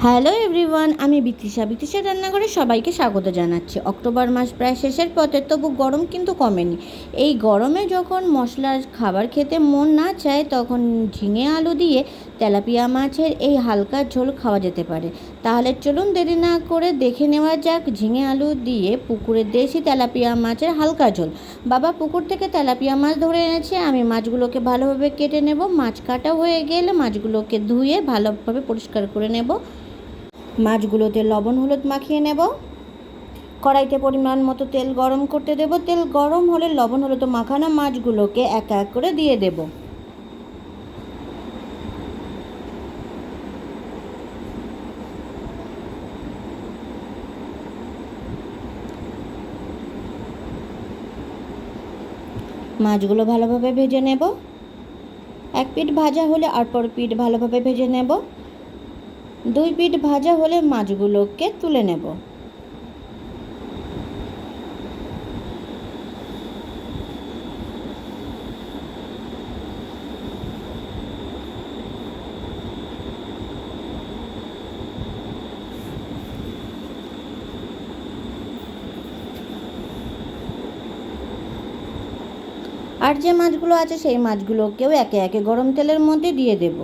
Hello everyone, আমি বিতিশা রান্নাঘরে সবাইকে স্বাগত জানাচ্ছি। অক্টোবর মাস প্রায় শেষের পথে, তবু গরম কিন্তু কমেনি। এই গরমে যখন মশলার খাবার খেতে মন না চায়, তখন ঝিঙে আলু দিয়ে তেলাপিয়া মাছের এই হালকা ঝোল খাওয়া যেতে পারে। তাহলে চলুন দেরি না করে দেখে নেওয়া যাক ঝিঙে আলু দিয়ে পুকুরের দেশি তেলাপিয়া মাছের হালকা ঝোল। বাবা পুকুর থেকে তেলাপিয়া মাছ ধরে এনেছে। আমি মাছগুলোকে ভালোভাবে কেটে নেব। মাছ কাটা হয়ে গেলে মাছগুলোকে ধুয়ে ভালোভাবে পরিষ্কার করে নেব। মাছগুলোতে লবণ হলুদ মাখিয়ে নেব। কড়াইতে পরিমাণ মতো তেল গরম করতে দেব। তেল গরম হলে লবণ হলুদ মাখানো মাছগুলোকে এক এক করে দিয়ে দেব। মাছগুলো ভালোভাবে ভেজে নেব। এক পিঠ ভাজা হলে অপর পিঠ ভালোভাবে ভেজে নেব। দুই পিঠ ভাজা হলে মাছগুলোকে তুলে নেব। আর যে মাছগুলো আছে সেই মাছগুলোকেও একে একে গরম তেলের মধ্যে দিয়ে দেব।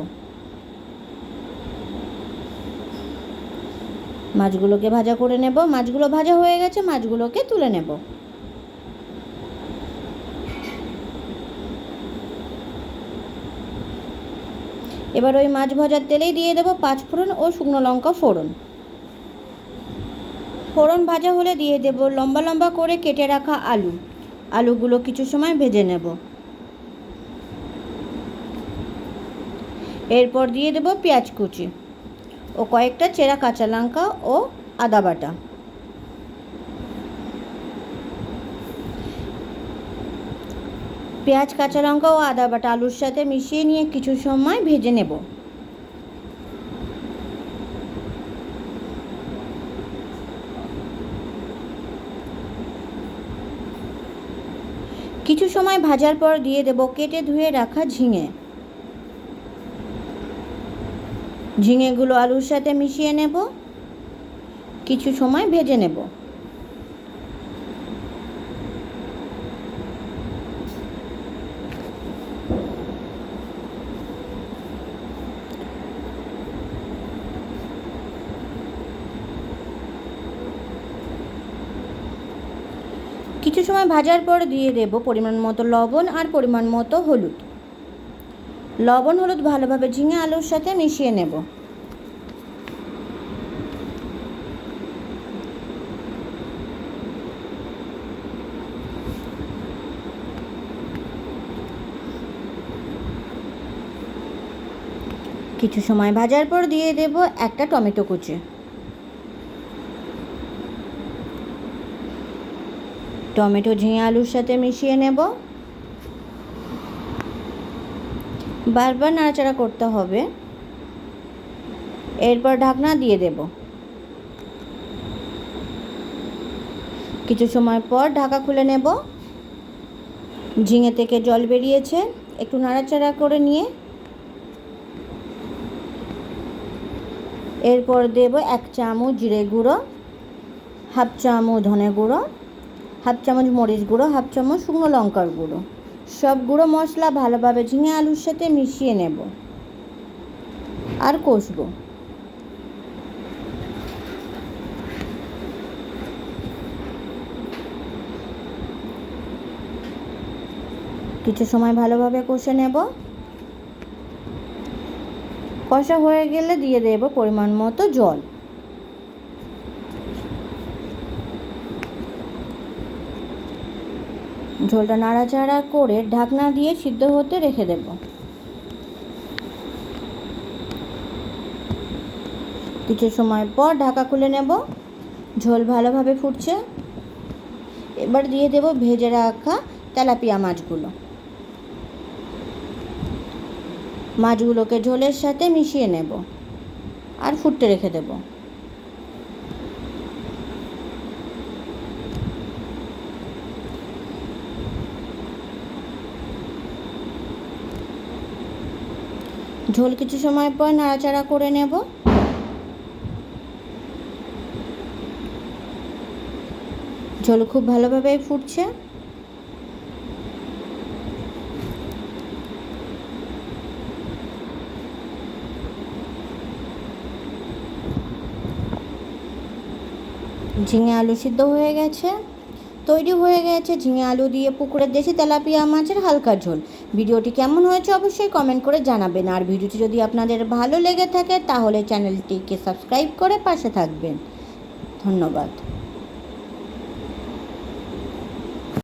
মাছগুলোকে ভাজা করে নেব। মাছগুলো ভাজা হয়ে গেছে, মাছগুলোকে তুলে নেব। এবার ওই মাছ ভাজার তেলেই দিয়ে দেব পাঁচফোড়ন ও শুকনো লঙ্কা ফোড়ন। ফোড়ন ভাজা হলে দিয়ে দেব লম্বা লম্বা করে কেটে রাখা আলু। আলুগুলো কিছু সময় ভেজে নেব। এরপর দিয়ে দেব পেঁয়াজ কুচি ও কয়েকটা চেরা কাঁচা লঙ্কা ও আদা বাটা। পেঁয়াজ কাঁচা লঙ্কা ও আদা বাটা আলুর সাথে মিশিয়ে নিয়ে কিছু সময় ভেজে নেব। কিছু সময় ভাজার পর দিয়ে দেব কেটে ধুয়ে রাখা ঝিঙে। ঝিঙেগুলো আলুর সাথে মিশিয়ে নেব। কিছু সময় ভেজে নেব। কিছু সময় ভাজার পর দিয়ে দেব পরিমাণ মতো লবণ আর পরিমাণ মতো হলুদ। লবণ হলুদ ভালোভাবে ঝিঙে আলুর সাথে মিশিয়ে নেব। কিছু সময় ভাজার পর দিয়ে দেব একটা টমেটো কুচি। টমেটো ঝিঙে আলুর সাথে মিশিয়ে নেব। বারবার নাড়াচাড়া করতে হবে। এরপর ঢাকনা দিয়ে দেব। কিছু সময় পর ঢাকা খুলে নেব। ঝিঙে থেকে জল বেরিয়েছে। একটু নাড়াচাড়া করে নিয়ে এরপর দেব 1 চামচ জিরে গুঁড়ো, হাফ চামচ ধনে গুঁড়ো, হাফ চামচ মরিচ গুঁড়ো, হাফ চামচ শুকনো লঙ্কার গুঁড়ো। সব গুঁড়ো মশলা ভালোভাবে ঝিঙে আলুর সাথে মিশিয়ে নেব আর কষবো। কিছু সময় ভালোভাবে কষে নেব। কষা হয়ে গেলে দিয়ে দেব পরিমাণ মতো জল। ঝোলটা নাড়াচাড়া করে ঢাকনা দিয়ে সিদ্ধ হতে রেখে দেব। কিছু সময় পর ঢাকা খুলে নেব। ঝোল ভালোভাবে ফুটছে। এবার দিয়ে দেব ভেজে রাখা তেলাপিয়া মাছগুলো। মাছগুলোকে ঝোলের সাথে মিশিয়ে নেব আর ফুটতে রেখে দেব। ঝোল কিছু সময় পর নাড়াচাড়া করে নেব। ঝোল খুব ভালোভাবে ফুটছে। ঝিঙে আলু সিদ্ধ হয়ে গেছে, তৈরি হয়ে গেছে ঝিঙে আলু দিয়ে পুকুরের দেশি তেলাপিয়া মাছের হালকা ঝোল। ভিডিওটি কেমন হয়েছে অবশ্যই কমেন্ট করে জানাবেন। আর ভিডিওটি যদি আপনাদের ভালো লেগে থাকে তাহলে চ্যানেলটিকে সাবস্ক্রাইব করে পাশে থাকবেন। ধন্যবাদ।